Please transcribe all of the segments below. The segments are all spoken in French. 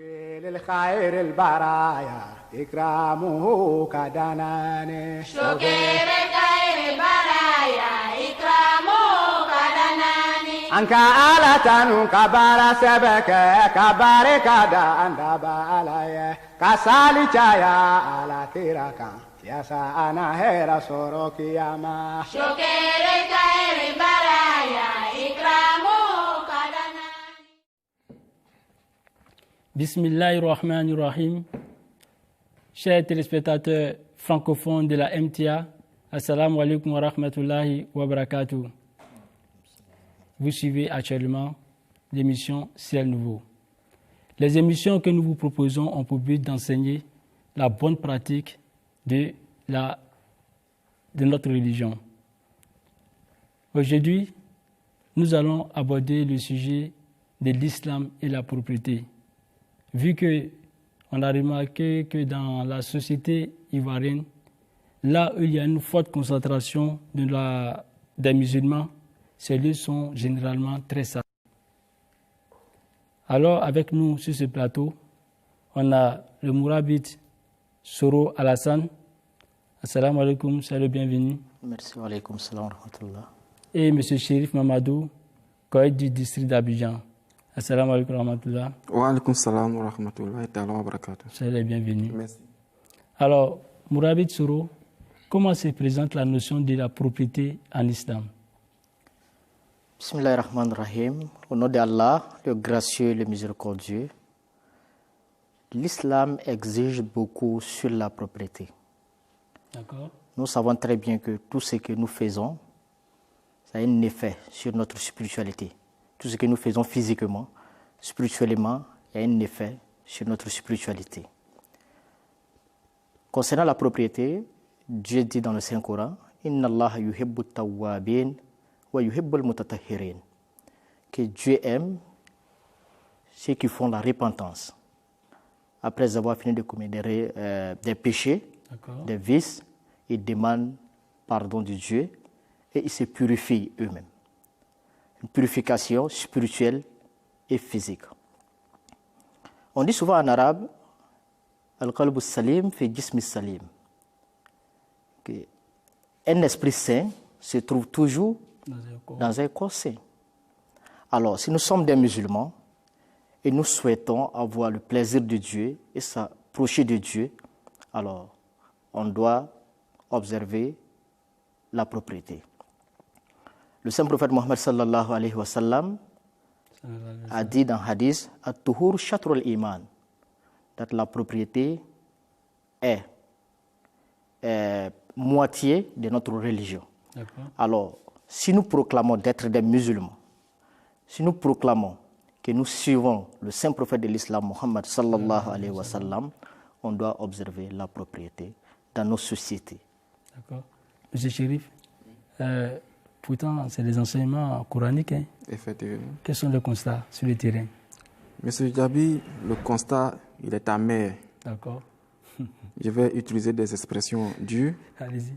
للخير البرايا إكرامه كدناني شكر خير البرايا إكرامه كدناني أنك آلة كبار سبك كبار كدان دبالايا كسالي جايا على كيراكا يا سانا هيرا سوروك يا ما شكر خير البرايا إكرامه كدناني Bismillahirrahmanirrahim. Chers téléspectateurs francophones de la MTA, Assalamu alaikum wa rahmatullahi wa barakatuh. Vous suivez actuellement l'émission Ciel Nouveau. Les émissions que nous vous proposons ont pour but d'enseigner la bonne pratique de notre religion. Aujourd'hui, nous allons aborder le sujet de l'islam et la propriété. Vu qu'on a remarqué que dans la société ivoirienne, là où il y a une forte concentration des musulmans, ces lieux sont généralement très sales. Alors, avec nous sur ce plateau, on a le Mourabit Soro Alassane. Assalamu alaikum, c'est le bienvenu. Merci, wa alaikum salam wa rahmatullah. Et M. Chérif Mamadou, Koïd du district d'Abidjan. Assalamu alaikum wa rahmatullah. Wa alaikum salam wa rahmatullah wa barakatuh. C'est le bienvenu. Merci. Alors, Mourabit Soro, comment se présente la notion de la propriété en islam? Bismillahirrahmanirrahim. Au nom d'Allah, le gracieux, le miséricordieux, l'islam exige beaucoup sur la propriété. D'accord. Nous savons très bien que tout ce que nous faisons, ça a un effet sur notre spiritualité. Tout ce que nous faisons physiquement, spirituellement, il y a un effet sur notre spiritualité. Concernant la propriété, Dieu dit dans le Saint-Coran, Inna Allah yuhibbu tawwabin wa yuhibbu al-mutatahhirin, que Dieu aime ceux qui font la repentance. Après avoir fini de commettre des péchés, des vices, ils demandent pardon de Dieu et ils se purifient eux-mêmes. Une purification spirituelle et physique. On dit souvent en arabe, Al-Qalbu Salim fi Jismi Salim, qu'un esprit saint se trouve toujours dans un corps saint. Alors, si nous sommes des musulmans et nous souhaitons avoir le plaisir de Dieu et s'approcher de Dieu, alors on doit observer la propriété. Le saint prophète Mohammed sallallahu alayhi wa sallam a dit dans Hadith At-Tuhur Shatrul Iman, que la propriété est moitié de notre religion. Alors, si nous proclamons d'être des musulmans, si nous proclamons que nous suivons le saint prophète de l'islam Mohammed sallallahu alayhi wa sallam, on doit observer la propriété dans nos sociétés. D'accord. Monsieur Chérif, pourtant, c'est des enseignements coraniques. Hein? Effectivement. Quels sont les constats sur le terrain? Monsieur Djabi, le constat, il est amer. D'accord. Je vais utiliser des expressions dures. Allez-y.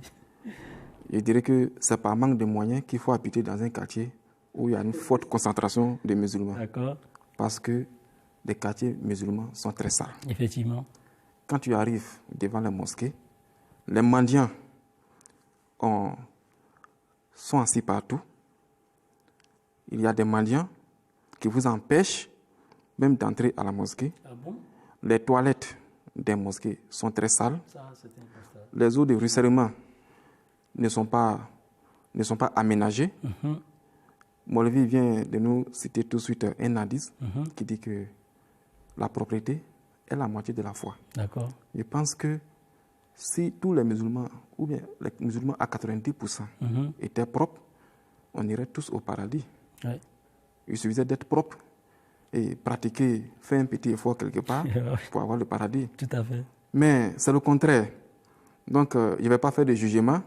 Je dirais que c'est par manque de moyens qu'il faut habiter dans un quartier où il y a une forte concentration de musulmans. D'accord. Parce que les quartiers musulmans sont très sales. Effectivement. Quand tu arrives devant la mosquée, les mendiants sont assis partout. Il y a des mendiants qui vous empêchent même d'entrer à la mosquée. Ah bon? Les toilettes des mosquées sont très sales. Ça, c'est un constat. Les eaux de ruissellement ne sont pas aménagées. Molvi vient de nous citer tout de suite un hadith qui dit que la propriété est la moitié de la foi. D'accord. Je pense que si tous les musulmans, ou bien les musulmans à 90% étaient propres, on irait tous au paradis. Ouais. Il suffisait d'être propre et pratiquer, faire un petit effort quelque part pour avoir le paradis. Tout à fait. Mais c'est le contraire. Donc, je ne vais pas faire de jugement,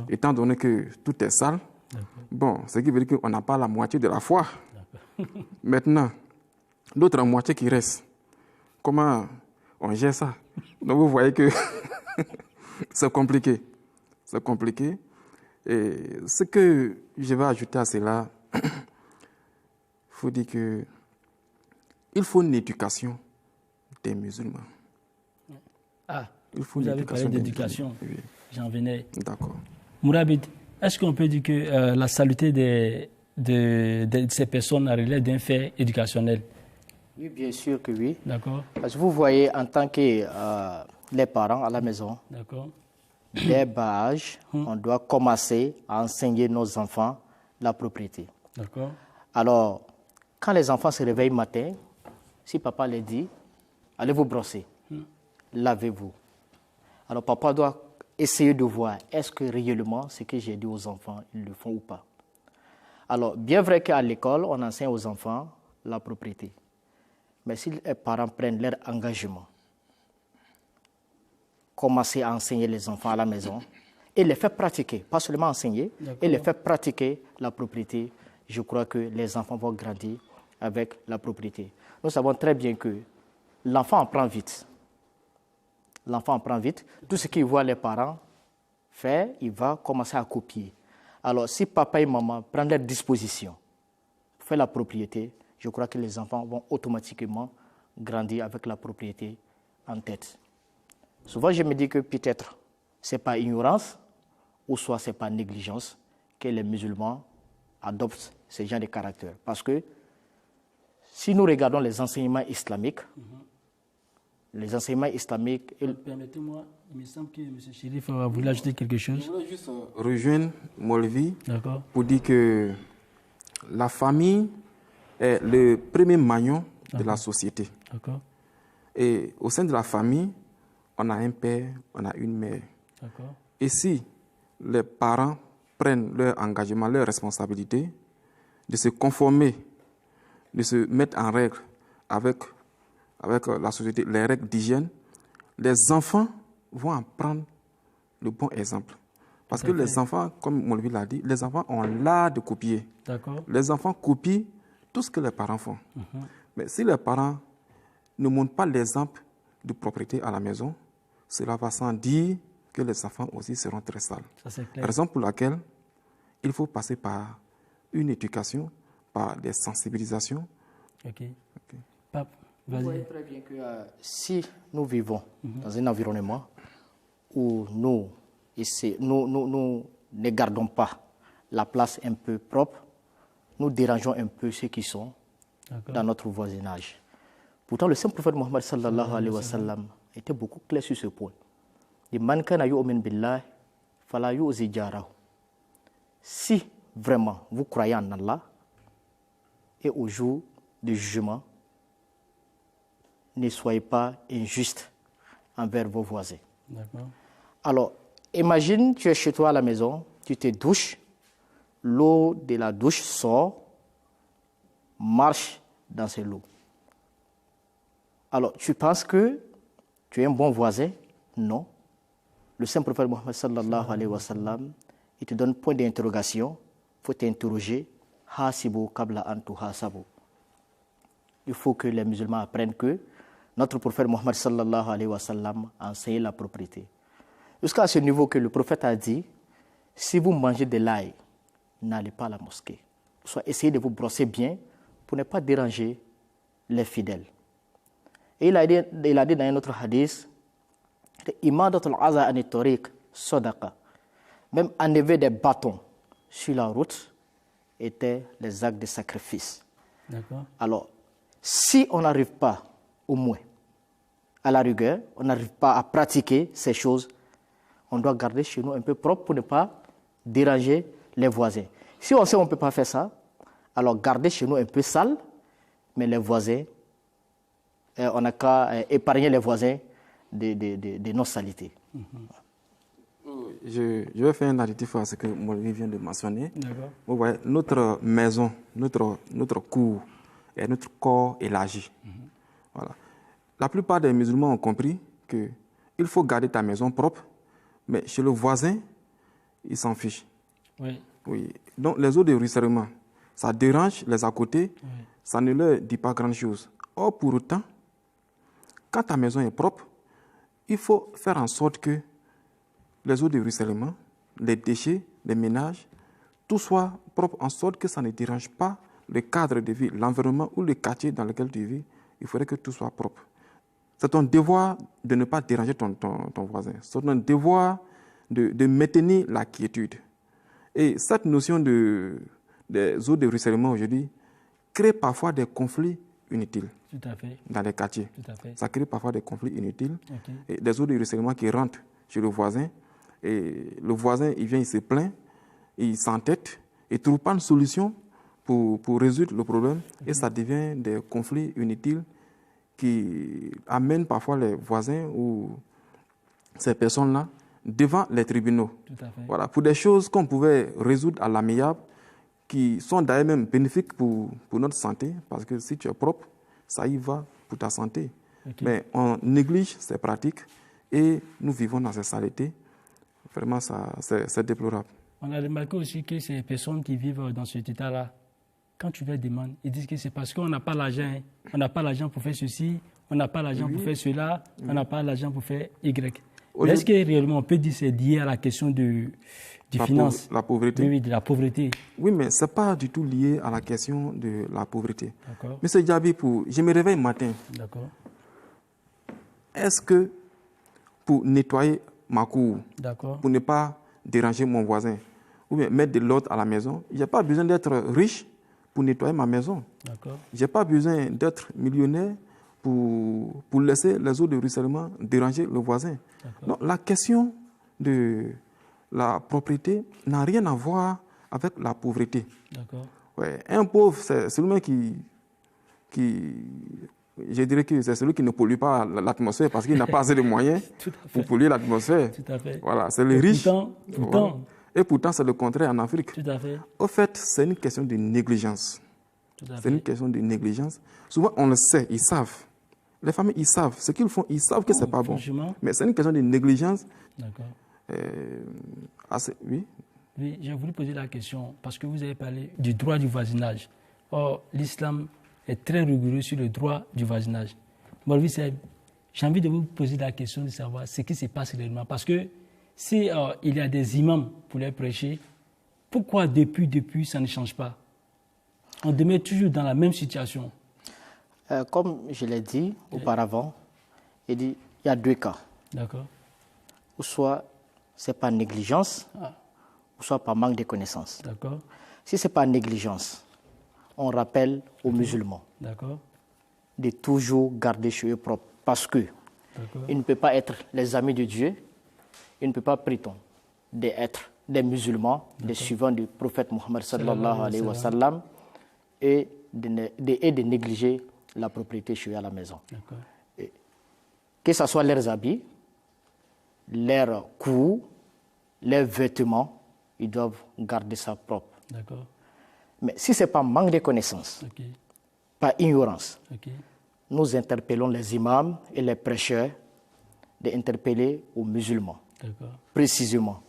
étant donné que tout est sale. Bon, ce qui veut dire qu'on n'a pas la moitié de la foi. Maintenant, l'autre moitié qui reste, comment on gère ça? Donc, vous voyez que c'est compliqué. C'est compliqué. Et ce que je vais ajouter à cela, il faut dire que il faut une éducation des musulmans. Ah, vous avez parlé d'éducation. Oui. J'en venais. D'accord. Mourabit, est-ce qu'on peut dire que la saluté de ces personnes relève d'un fait éducationnel? Oui, bien sûr que oui. D'accord. Parce que vous voyez, en tant que les parents à la maison, dès bas âge, on doit commencer à enseigner nos enfants la propriété. D'accord. Alors, quand les enfants se réveillent le matin, si papa les dit, allez vous brosser, lavez-vous. Alors, papa doit essayer de voir, est-ce que réellement ce que j'ai dit aux enfants, ils le font ou pas. Alors, bien vrai qu'à l'école, on enseigne aux enfants la propriété. Mais si les parents prennent leur engagement, commencer à enseigner les enfants à la maison et les faire pratiquer, pas seulement enseigner, et les faire pratiquer la propriété, je crois que les enfants vont grandir avec la propriété. Nous savons très bien que l'enfant apprend vite. L'enfant apprend vite. Tout ce qu'il voit les parents faire, il va commencer à copier. Alors, si papa et maman prennent leurs dispositions pour faire la propriété, je crois que les enfants vont automatiquement grandir avec la propriété en tête. Souvent, je me dis que peut-être ce n'est pas ignorance ou soit ce n'est pas négligence que les musulmans adoptent ce genre de caractère. Parce que si nous regardons les enseignements islamiques, Permettez-moi, il me semble que M. Chérif voulait ajouter quelque chose. Je voulais juste rejoindre Molvi pour dire que la famille est le premier maillon de la société. Et au sein de la famille, on a un père, on a une mère. Et si les parents prennent leur engagement, leur responsabilité de se conformer, de se mettre en règle avec la société, les règles d'hygiène, les enfants vont en prendre le bon exemple. Parce que les enfants, comme Molvi l'a dit, les enfants ont l'art de copier. Les enfants copient tout ce que les parents font. Mais si les parents ne montrent pas l'exemple de propriété à la maison, cela va sans dire que les enfants aussi seront très sales. Raison pour laquelle il faut passer par une éducation, par des sensibilisations. Pape, vous voyez très bien que si nous vivons dans un environnement où nous ne gardons pas la place un peu propre, nous dérangeons un peu ceux qui sont dans notre voisinage. Pourtant, le saint prophète Mohammed sallallahu alayhi wa sallam était beaucoup clair sur ce point. Si vraiment vous croyez en Allah et au jour du jugement, ne soyez pas injuste envers vos voisins. Alors, imagine, tu es chez toi à la maison, tu te douches, l'eau de la douche sort, marche dans cette eau. Alors, tu penses que tu es un bon voisin? Non. Le saint prophète Mohammed sallallahu alayhi wa sallam, il te donne point d'interrogation, il faut t'interroger. Hasibu kabla antu hasabu. Il faut que les musulmans apprennent que notre prophète Mohammed sallallahu alayhi wa sallam a enseigné la propriété. Jusqu'à ce niveau que le prophète a dit, si vous mangez de l'ail, n'allez pas à la mosquée. Soit essayez de vous brosser bien pour ne pas déranger les fidèles. Et il a dit dans un autre hadith, Imadatul aza anitorik sadaqa. Même enlever des bâtons sur la route étaient les actes de sacrifice. Alors, si on n'arrive pas, au moins, à la rigueur, on n'arrive pas à pratiquer ces choses, on doit garder chez nous un peu propre pour ne pas déranger les voisins. Si on sait qu'on ne peut pas faire ça, alors garder chez nous un peu sale, mais les voisins, on n'a qu'à épargner les voisins de nos saletés. Je vais faire un additif à ce que Molvi vient de mentionner. Vous voyez, notre maison, notre cour et notre corps élargi. Voilà. La plupart des musulmans ont compris qu'il faut garder ta maison propre, mais chez le voisin, il s'en fiche. Oui. Donc les eaux de ruissellement, ça dérange les à côté, ça ne leur dit pas grand-chose. Or, pour autant, quand ta maison est propre, il faut faire en sorte que les eaux de ruissellement, les déchets, les ménages, tout soit propre en sorte que ça ne dérange pas le cadre de vie, l'environnement ou le quartier dans lequel tu vis. Il faudrait que tout soit propre. c'est ton devoir de ne pas déranger ton voisin. C'est ton devoir de maintenir la quiétude. Et cette notion des eaux de ruissellement aujourd'hui crée parfois des conflits inutiles. Tout à fait. Dans les quartiers. Tout à fait. Ça crée parfois des conflits inutiles. Okay. Et des eaux de ruissellement qui rentrent chez le voisin. Et le voisin, il vient, il se plaint, il s'entête, il ne trouve pas une solution pour résoudre le problème. Okay. Et ça devient des conflits inutiles qui amènent parfois les voisins ou ces personnes-là devant les tribunaux. Tout à fait. Voilà, pour des choses qu'on pouvait résoudre à l'amiable, qui sont d'ailleurs même bénéfiques pour notre santé, parce que si tu es propre, ça y va pour ta santé. Okay. Mais on néglige ces pratiques et nous vivons dans ces saletés. Vraiment, c'est déplorable. On a remarqué aussi que ces personnes qui vivent dans cet état-là, quand tu leur demandes, ils disent que c'est parce qu'on n'a pas l'argent. On n'a pas l'argent pour faire ceci, on n'a pas l'argent pour faire cela, on n'a pas l'argent pour faire Y. Est-ce que réellement on peut dire que c'est lié à la question du finance? La pauvreté. Oui, de la pauvreté. Oui, mais ce n'est pas du tout lié à la question de la pauvreté. D'accord. Monsieur Diaby, je me réveille le matin. D'accord. Est-ce que pour nettoyer ma cour, pour ne pas déranger mon voisin, ou bien mettre de l'ordre à la maison, je n'ai pas besoin d'être riche pour nettoyer ma maison. Je n'ai pas besoin d'être millionnaire pour laisser les eaux de ruissellement déranger le voisin. Donc, la question de la propriété n'a rien à voir avec la pauvreté. Ouais, un pauvre, c'est celui qui je dirais que c'est celui qui ne pollue pas l'atmosphère parce qu'il n'a pas assez de moyens pour polluer l'atmosphère. Tout à fait. Voilà, c'est le riche. Pourtant. Et pourtant, c'est le contraire en Afrique. Tout à fait. Au fait, c'est une question de négligence. C'est une question de négligence. Souvent, on le sait, ils savent. Les familles, ils savent. Ce qu'ils font, ils savent que ce n'est pas bon. Mais c'est une question de négligence. D'accord. Oui. Oui, j'ai voulu poser la question parce que vous avez parlé du droit du voisinage. Or, l'islam est très rigoureux sur le droit du voisinage. Maulvi Seb, j'ai envie de vous poser la question de savoir ce qui se passe réellement. Parce que si il y a des imams pour les prêcher, pourquoi depuis ça ne change pas? On demeure toujours dans la même situation. Comme je l'ai dit auparavant, il y a deux cas. D'accord. Ou soit c'est par négligence, ou soit par manque de connaissances. D'accord. Si c'est par négligence, on rappelle aux musulmans de toujours garder chez eux propre. Parce qu'ils ne peuvent pas être les amis de Dieu, ils ne peuvent pas prétendre d'être des musulmans, des suivants du prophète Mohammed sallallahu alayhi wa sallam, et de négliger la propriété chez eux à la maison. Que ce soit leurs habits, leurs coups, leurs vêtements, ils doivent garder ça propre. Mais si ce n'est pas manque de connaissances, par ignorance, nous interpellons les imams et les prêcheurs d'interpeller aux musulmans, précisément,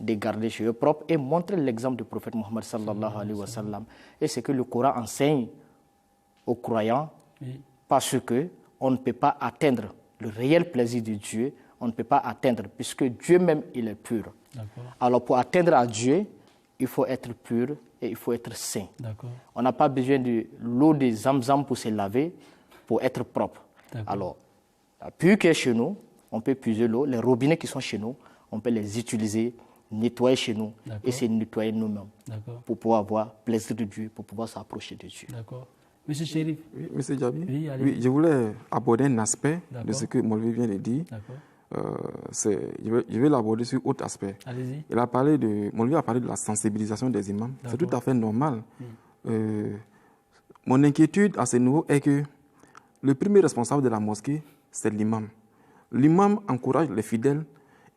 de garder chez eux propre et montrer l'exemple du prophète Mohammed sallallahu alayhi wa sallam. Et c'est que le Coran enseigne aux croyants, parce qu'on ne peut pas atteindre le réel plaisir de Dieu, on ne peut pas atteindre, puisque Dieu même, il est pur. Alors pour atteindre à Dieu, il faut être pur et il faut être saint. On n'a pas besoin de l'eau de Zamzam pour se laver, pour être propre. Alors, la puits qui est chez nous, on peut puiser l'eau. Les robinets qui sont chez nous, on peut les utiliser, nettoyer chez nous et se nettoyer nous-mêmes pour pouvoir avoir plaisir de Dieu, pour pouvoir s'approcher de Dieu. Monsieur Chérif. Oui, Monsieur Diaby. Oui, je voulais aborder un aspect de ce que Maulvi vient de dire. Je vais l'aborder sur autre aspect. Allez-y. Maulvi a parlé de la sensibilisation des imams. C'est tout à fait normal. Mon inquiétude à ce niveau est que le premier responsable de la mosquée, c'est l'imam. L'imam encourage les fidèles,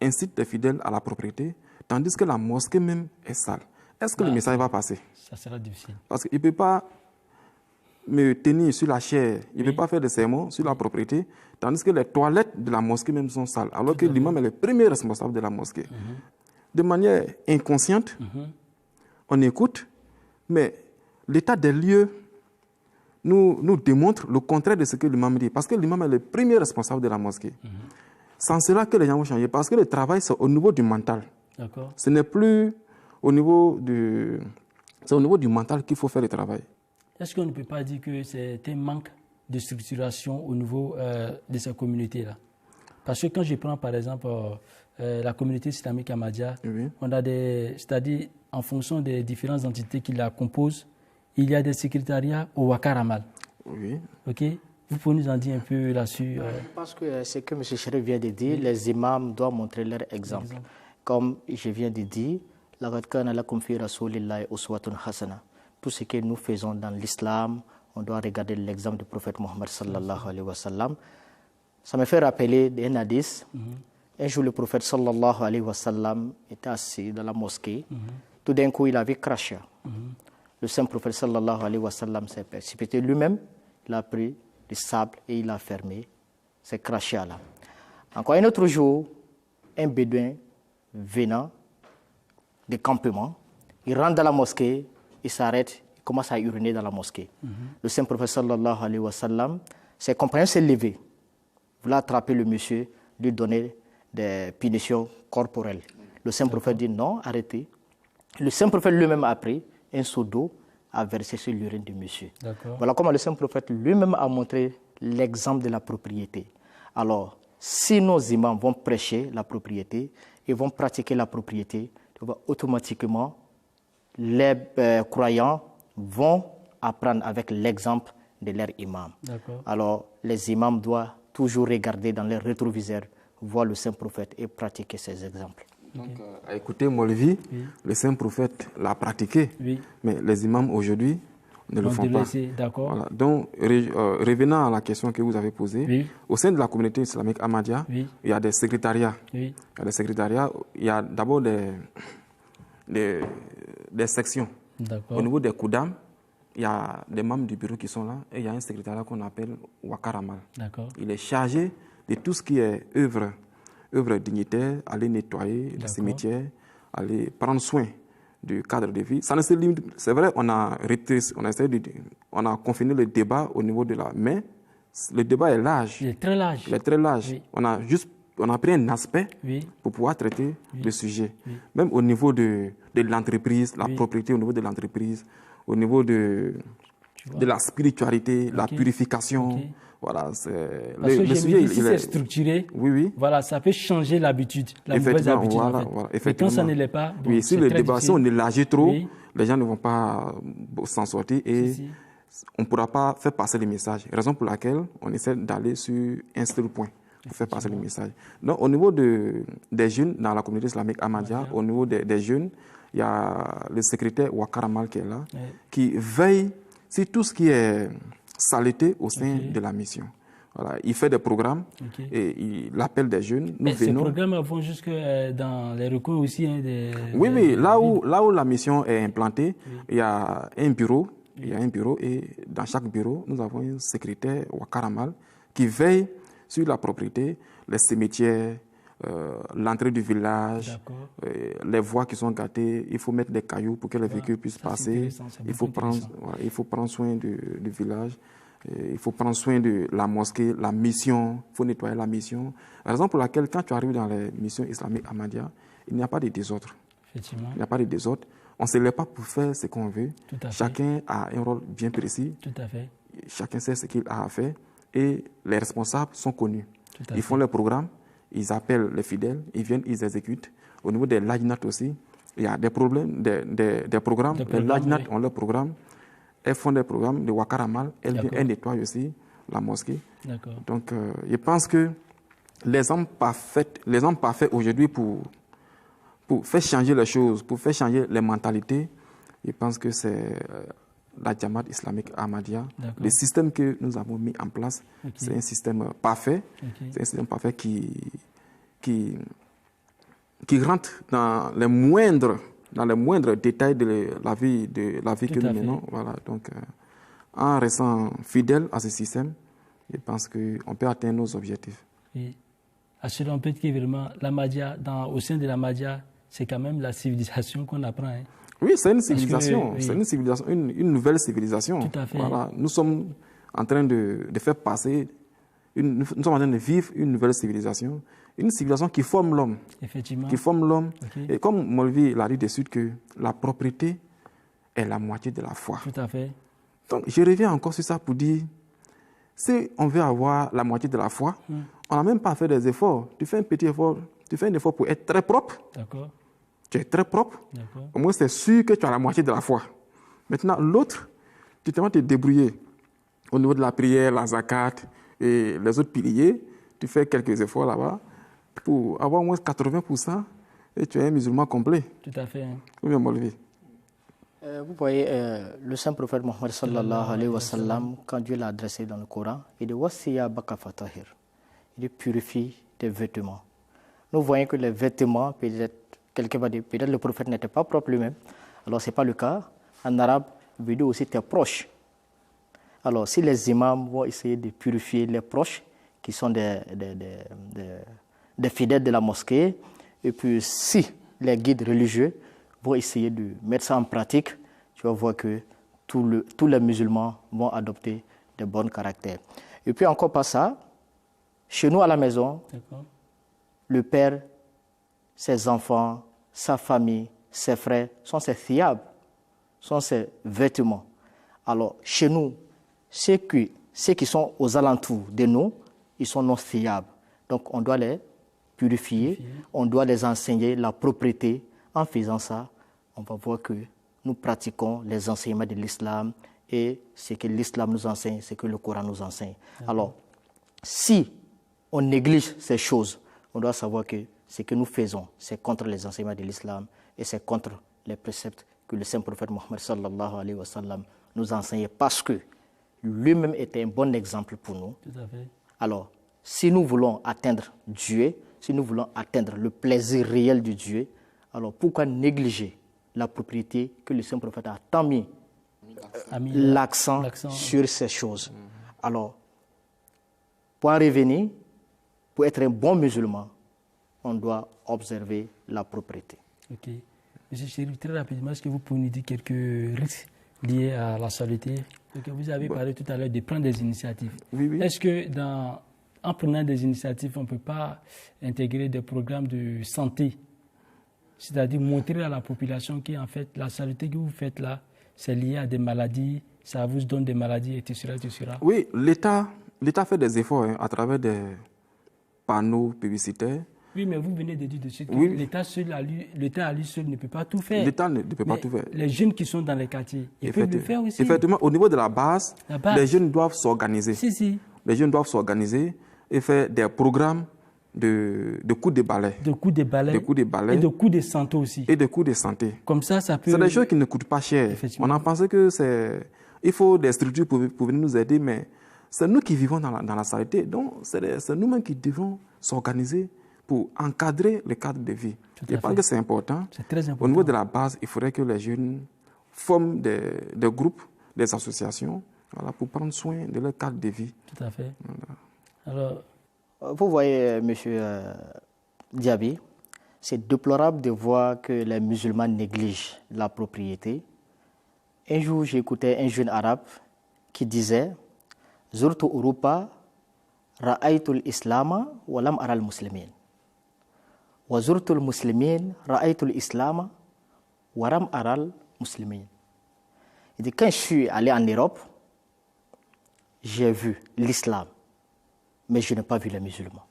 incite les fidèles à la propriété, tandis que la mosquée même est sale. Est-ce que le message va passer? Ça sera difficile. Parce qu'il ne peut pas me tenir sur la chair, il ne peut pas faire de sermons sur la propriété, tandis que les toilettes de la mosquée même sont sales, alors que l'imam est le premier responsable de la mosquée. De manière inconsciente, on écoute, mais l'état des lieux nous démontre le contraire de ce que l'imam dit, parce que l'imam est le premier responsable de la mosquée. Sans cela que les gens vont changer, parce que le travail, c'est au niveau du mental. Ce n'est plus au niveau du mental qu'il faut faire le travail. Est-ce qu'on ne peut pas dire que c'est un manque de structuration au niveau de ces communautés-là. Parce que quand je prends par exemple la communauté islamique Ahmadiyya, on a c'est-à-dire en fonction des différentes entités qui la composent, il y a des secrétariats au Wakaramal. Oui. Ok. Vous pouvez nous en dire un peu là-dessus Parce que ce que M. Chérif vient de dire, les imams doivent montrer leur exemple. Comme je viens de dire, tout ce que nous faisons dans l'islam, on doit regarder l'exemple du prophète Mohammed sallallahu alayhi wa sallam. Ça me fait rappeler un hadith. Un jour, le prophète sallallahu alayhi wa sallam était assis dans la mosquée. Tout d'un coup, il avait craché. Le saint prophète sallallahu alayhi wa sallam s'est précipité lui-même. Il a pris du sable et il a fermé ces crachats-là. Encore un autre jour, un bédouin venant des campements, il rentre dans la mosquée, il s'arrête, il commence à uriner dans la mosquée. Le saint prophète sallallahu alayhi wa sallam, ses compagnons s'est levé, voulait attraper le monsieur, lui donner des punitions corporelles. Le saint prophète dit non, arrêtez. Le saint prophète lui-même a pris un seau d'eau, a versé sur l'urine du monsieur. Voilà comment le saint prophète lui-même a montré l'exemple de la propriété. Alors, si nos imams vont prêcher la propriété et vont pratiquer la propriété, automatiquement, les croyants vont apprendre avec l'exemple de leur imam. Alors, les imams doivent toujours regarder dans leur rétroviseur, voir le saint prophète et pratiquer ces exemples. Donc, à écouter Molvi, le saint prophète l'a pratiqué, mais les imams aujourd'hui ne le font pas. Voilà. Donc, revenant à la question que vous avez posée, au sein de la communauté islamique Ahmadiyya, il y a des secrétariats. Il y a des secrétariats, il y a d'abord des sections. Au niveau des Koudam, il y a des membres du bureau qui sont là et il y a un secrétariat qu'on appelle Wakaramal. Il est chargé de tout ce qui est œuvre dignitaire, aller nettoyer les cimetières, aller prendre soin du cadre de vie. Ça ne se limite, c'est vrai, on a confiné le débat au niveau de la main. Le débat est large. Il est très large. Il est très large. On a pris un aspect pour pouvoir traiter le sujet. Même au niveau de l'entreprise, la propriété au niveau de l'entreprise, au niveau de la spiritualité, la purification. Voilà, le sujet, si c'est structuré, voilà, ça peut changer l'habitude, la mauvaise habitude. Et quand ça ne l'est pas, si le débat, si on élargit trop, les gens ne vont pas s'en sortir et on ne pourra pas faire passer les messages. Raison pour laquelle on essaie d'aller sur un seul point pour faire passer les messages. Donc, au niveau des jeunes dans la communauté islamique Ahmadiyya, au niveau des jeunes, il y a le secrétaire Wakaramal qui est là, qui veille sur tout ce qui est saleté au sein de la mission. Voilà, il fait des programmes et il appelle des jeunes. Ces programmes vont jusque dans les recoins aussi. Oui, là où la mission est implantée, il y a un bureau. Il y a un bureau et dans chaque bureau, nous avons un secrétaire Wakaramal qui veille sur la propriété, les cimetières, l'entrée du village, les voies qui sont gâtées. Il faut mettre des cailloux pour que les véhicules puissent passer. Il faut prendre soin du village. Il faut prendre soin de la mosquée, la mission. Il faut nettoyer la mission. La raison pour laquelle, quand tu arrives dans les missions islamiques Ahmadiyya, il n'y a pas de désordre. Il n'y a pas de désordre. On ne se lève pas pour faire ce qu'on veut. Chacun a un rôle bien précis. Chacun sait ce qu'il a à faire. Et les responsables sont connus. Ils font leur programme. Ils appellent les fidèles, ils viennent, ils exécutent. Au niveau des lajnat aussi, il y a des problèmes, des programmes. Les lajnat ont leur programme. Elles font des programmes de Wakaramal. Elles nettoient aussi la mosquée. Donc, je pense que les hommes parfaits aujourd'hui pour faire changer les choses, pour faire changer les mentalités, je pense que c'est la Jamaat islamique Ahmadiyya. Le système que nous avons mis en place, c'est un système parfait. C'est un système parfait qui rentre dans les moindres détails de la vie que nous menons. Voilà. Donc, en restant fidèle à ce système, je pense qu'on peut atteindre nos objectifs. On peut dire que vraiment, au sein de l'Ahmadiyya, c'est quand même la civilisation qu'on apprend. Hein. Oui, c'est une civilisation. C'est une civilisation, une nouvelle civilisation. Tout à fait. Voilà. Nous sommes en train de faire passer, nous sommes en train de vivre une nouvelle civilisation. Une civilisation qui forme l'homme. Effectivement. Qui forme l'homme. Et comme Molvi l'a dit de suite, que la propriété est la moitié de la foi. Tout à fait. Donc, je reviens encore sur ça pour dire, si on veut avoir la moitié de la foi, on n'a même pas à faire des efforts. Tu fais un petit effort, tu fais un effort pour être très propre. D'accord. Tu es très propre. Au moins, c'est sûr que tu as la moitié de la foi. Maintenant, l'autre, tu te débrouiller au niveau de la prière, la zakat et les autres piliers. Tu fais quelques efforts là-bas pour avoir au moins 80% et tu es un musulman complet. Tout à fait. Combien Molvi? Vous voyez, le saint prophète Mohammed sallallahu alayhi wa sallam, quand Dieu l'a adressé dans le Coran, il dit Wasiya baka fatahir. Il dit purifie tes vêtements. Nous voyons que les vêtements, peut-être quelqu'un va dire, peut-être le prophète n'était pas propre lui-même. Alors ce n'est pas le cas. En arabe, il veut dire aussi tes proches. Alors si les imams vont essayer de purifier les proches, qui sont des fidèles de la mosquée, et puis si les guides religieux vont essayer de mettre ça en pratique, tu vas voir que tous les musulmans vont adopter de bons caractères. Et puis encore pas ça, chez nous à la maison, le père, ses enfants, sa famille, ses frères sont ses thiyab, sont ses vêtements. Alors chez nous, ceux qui sont aux alentours de nous, ils sont nos thiyab. Donc on doit les purifier, on doit les enseigner la propreté. En faisant ça, on va voir que nous pratiquons les enseignements de l'islam et ce que l'islam nous enseigne, ce que le Coran nous enseigne. Alors, si on néglige ces choses, on doit savoir que ce que nous faisons, c'est contre les enseignements de l'islam et c'est contre les préceptes que le saint prophète Mohammed sallallahu alayhi wa sallam nous enseignait parce que lui-même était un bon exemple pour nous. Tout à fait. Alors, si nous voulons atteindre Dieu, si nous voulons atteindre le plaisir réel de Dieu, alors pourquoi négliger la propriété que le saint prophète a tant mis l'accent sur ces choses? Alors, pour en revenir, pour être un bon musulman, on doit observer la propriété. Ok. Monsieur Chérif, très rapidement, est-ce que vous pouvez nous dire quelques risques liés à la saleté? Vous avez parlé tout à l'heure de prendre des initiatives. Oui. Est-ce que en prenant des initiatives, on ne peut pas intégrer des programmes de santé? C'est-à-dire montrer à la population qu'en fait, la saleté que vous faites là, c'est lié à des maladies, ça vous donne des maladies, etc. Oui, l'État fait des efforts à travers des panneaux publicitaires. Oui, mais vous venez de dire dessus que l'État à lui seul ne peut pas tout faire. L'État ne peut pas tout faire. Les jeunes qui sont dans les quartiers, ils peuvent le faire aussi. Effectivement, au niveau de la base, les jeunes doivent s'organiser. Si. Les jeunes doivent s'organiser et faire des programmes de coups de balai. De coups de balai. Et de coups de santé aussi. Et de coups de santé. Comme ça peut... C'est des choses qui ne coûtent pas cher. On a pensé que il faut des structures pour venir nous aider, mais c'est nous qui vivons dans la saleté. Donc, c'est nous-mêmes qui devons s'organiser pour encadrer le cadre de vie. Je pense que c'est important. C'est très important. Au niveau de la base, il faudrait que les jeunes forment des groupes, des associations, pour prendre soin de leur cadre de vie. Tout à fait. Alors, vous voyez, M. Diaby, c'est déplorable de voir que les musulmans négligent la propriété. Un jour, j'écoutais un jeune arabe qui disait « Zurtu Urupa ra'aytul islama wa lam aral muslimin. Wa zurtul muslimin ra'aytul islama wa lam aral muslimin. » Il dit « Quand je suis allé en Europe, j'ai vu l'islam, mais je n'ai pas vu les musulmans.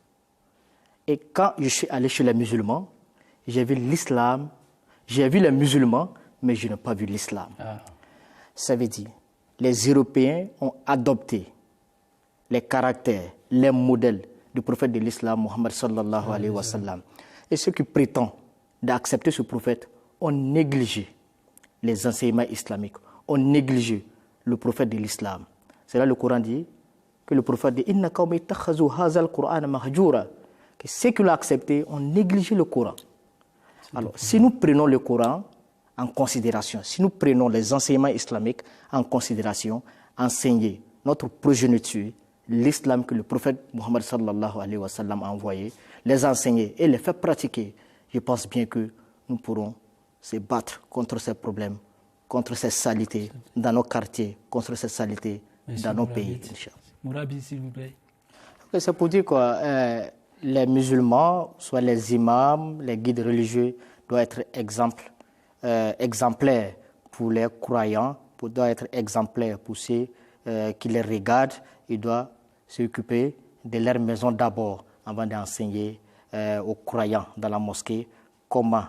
Et quand je suis allé chez les musulmans, j'ai vu l'islam, j'ai vu les musulmans, mais je n'ai pas vu l'islam. Ça veut dire, les Européens ont adopté les caractères, les modèles du prophète de l'islam, Mohammed sallallahu alayhi wa sallam. Et ceux qui prétendent d'accepter ce prophète ont négligé les enseignements islamiques, ont négligé le prophète de l'islam. C'est là le Coran dit que le prophète dit Inna qawmi ittakhadhu hadha al-Qur'ana mahjura, que ceux qui l'ont accepté ont négligé le Coran. Alors, si nous prenons le Coran en considération, si nous prenons les enseignements islamiques en considération, enseigner notre progéniture, l'islam que le prophète Mohammed sallallahu alayhi wa sallam a envoyé, les enseigner et les faire pratiquer, je pense bien que nous pourrons se battre contre ces problèmes, contre ces saletés dans nos quartiers, contre ces saletés dans nos pays. Mourabi, s'il vous plaît. C'est pour dire que les musulmans, soit les imams, les guides religieux, doivent être exemplaires pour les croyants, doivent être exemplaires pour ceux qui les regardent. Ils doivent s'occuper de leur maison d'abord avant d'enseigner aux croyants dans la mosquée comment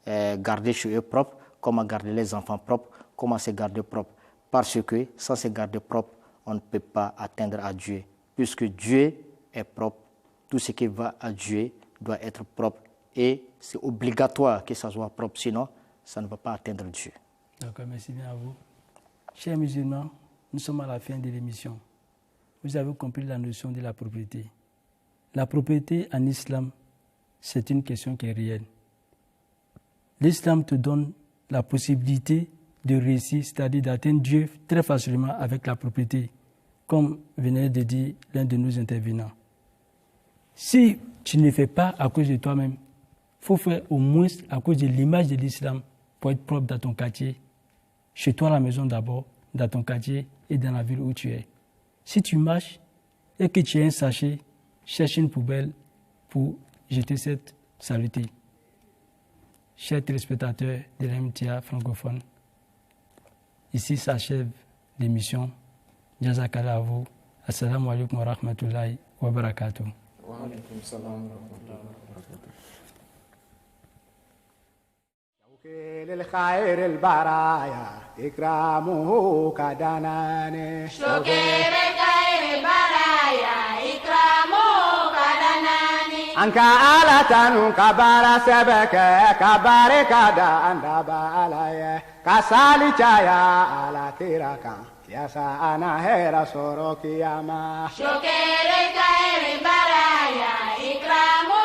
garder chez eux propre, comment garder les enfants propres, comment se garder propre. Parce que sans se garder propre, on ne peut pas atteindre à Dieu. Puisque Dieu est propre, tout ce qui va à Dieu doit être propre. Et c'est obligatoire que ça soit propre, sinon ça ne va pas atteindre Dieu. D'accord, merci bien à vous. Chers musulmans, nous sommes à la fin de l'émission. Vous avez compris la notion de la propriété. La propriété en islam, c'est une question qui est réelle. L'islam te donne la possibilité de réussir, c'est-à-dire d'atteindre Dieu très facilement avec la propriété, comme venait de dire l'un de nos intervenants. Si tu ne fais pas à cause de toi-même, il faut faire au moins à cause de l'image de l'islam pour être propre dans ton quartier, chez toi à la maison d'abord, dans ton quartier et dans la ville où tu es. Si tu marches et que tu as un sachet, cherche une poubelle pour jeter cette saleté. Chers téléspectateurs de la MTA francophone, ici s'achève l'émission. Jazakallah à vous. Assalamu alaikum wa rahmatullahi wa barakatuh. Wa alaikum salam wa rahmatullahi wa barakatuh. للخير البرايا إكرامه كدناني شكر خير البرايا إكرامه كدناني أنك آلة كبار سبك كبار كدان دبالاي كسالي جايا على تيركا يا سانا هيرا سوروكي ياما شكر خير البرايا إكرامه